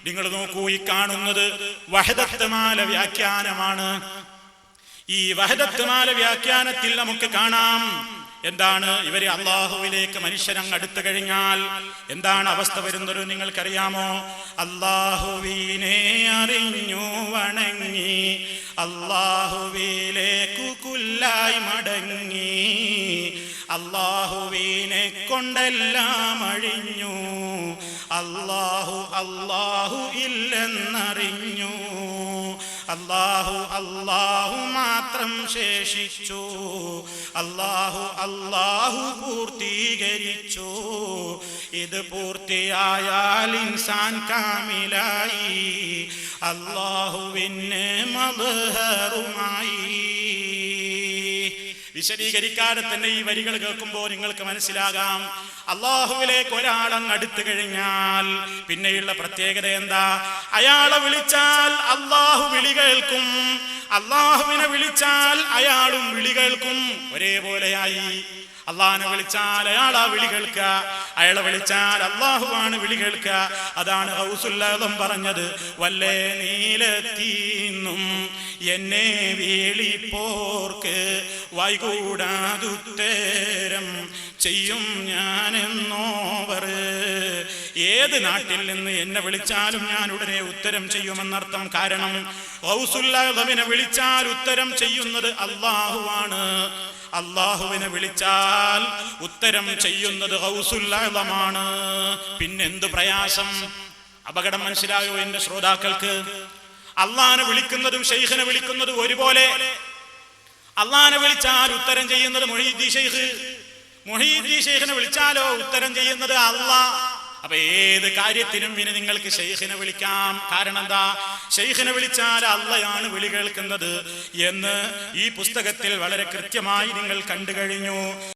നിങ്ങൾ നോക്കൂ, ഈ കാണുന്നത് വഹദത്ത് മാല വ്യാഖ്യാനമാണ്. ഈ വഹദത്ത് മാല വ്യാഖ്യാനത്തിൽ നമുക്ക് കാണാം എന്താണ് ഇവര് അള്ളാഹുവിലേക്ക് മനുഷ്യരങ്ങ് അടുത്തു കഴിഞ്ഞാൽ എന്താണ് അവസ്ഥ വരുന്നത് നിങ്ങൾക്കറിയാമോ? അള്ളാഹുവിനെ അറിഞ്ഞു വണങ്ങി അള്ളാഹുവിലേക്കു കുല്ലായി മടങ്ങി അള്ളാഹുവിനെ കൊണ്ടെല്ലാം അഴിഞ്ഞു അള്ളാഹു അള്ളാഹു ഇല്ലെന്നറിഞ്ഞു അള്ളാഹു അള്ളാഹു മാത്രം ശേഷിച്ചു അള്ളാഹു അള്ളാഹു പൂർത്തീകരിച്ചു. ഇത് പൂർത്തിയായാൽ ഇൻസാൻ കാമിലായി അള്ളാഹുവിന് മദ്ഹറുമായി. വിശദീകരിക്കാതെ തന്നെ ഈ വരികൾ കേൾക്കുമ്പോൾ നിങ്ങൾക്ക് മനസ്സിലാകാം അള്ളാഹുവിലേക്ക് ഒരാളങ്ങ് അടുത്തു കഴിഞ്ഞാൽ പിന്നെയുള്ള പ്രത്യേകത എന്താ? അയാളെ വിളിച്ചാൽ അള്ളാഹു വിളി കേൾക്കും, അള്ളാഹുവിനെ വിളിച്ചാൽ അയാളും വിളി കേൾക്കും. ഒരേപോലെയായി. അള്ളാഹിനെ വിളിച്ചാൽ അയാളാ വിളി കേൾക്കുക, അയാളെ വിളിച്ചാൽ അള്ളാഹുവാണ് വിളി കേൾക്കുക. അതാണ് ഗൗസുൽ ആദം പറഞ്ഞത്, വല്ലേ നീലത്തീന്നും എന്നെ വിളിപ്പോർക്ക് വൈകൂടാതുത്തരം ചെയ്യും ഞാനെന്നോവർ. ഏത് നാട്ടിൽ നിന്ന് എന്നെ വിളിച്ചാലും ഞാൻ ഉടനെ ഉത്തരം ചെയ്യുമെന്നർത്ഥം. കാരണം ഗൗസുൽ ആദമിനെ വിളിച്ചാൽ ഉത്തരം ചെയ്യുന്നത് അള്ളാഹുവാണ്, അള്ളാഹുവിനെ വിളിച്ചാൽ ഉത്തരം ചെയ്യുന്നത് ഗൗസുൽ ആദമാണ്. പിന്നെന്ത് പ്രയാസം! അപകടം മനസ്സിലായോ എന്റെ ശ്രോതാക്കൾക്ക്? അള്ളാഹിനെ വിളിക്കുന്നതും ശൈഖിനെ വിളിക്കുന്നതും ഒരുപോലെ. അള്ളാഹിനെ വിളിച്ചാൽ ഉത്തരം ചെയ്യുന്നത് മുഹീദ്ദീൻ ശൈഖ്, മുഹീദ്ദീൻ ശൈഖിനെ വിളിച്ചാലോ ഉത്തരം ചെയ്യുന്നത് അള്ളാഹ്. അപ്പൊ ഏത് കാര്യത്തിനും ഇനി നിങ്ങൾക്ക് ശൈഖിനെ വിളിക്കാം. കാരണം എന്താ? ശൈഖിനെ വിളിച്ചാൽ അള്ളയാണ് വിളി കേൾക്കുന്നത് എന്ന് ഈ പുസ്തകത്തിൽ വളരെ കൃത്യമായി നിങ്ങൾ കണ്ടു കഴിഞ്ഞു.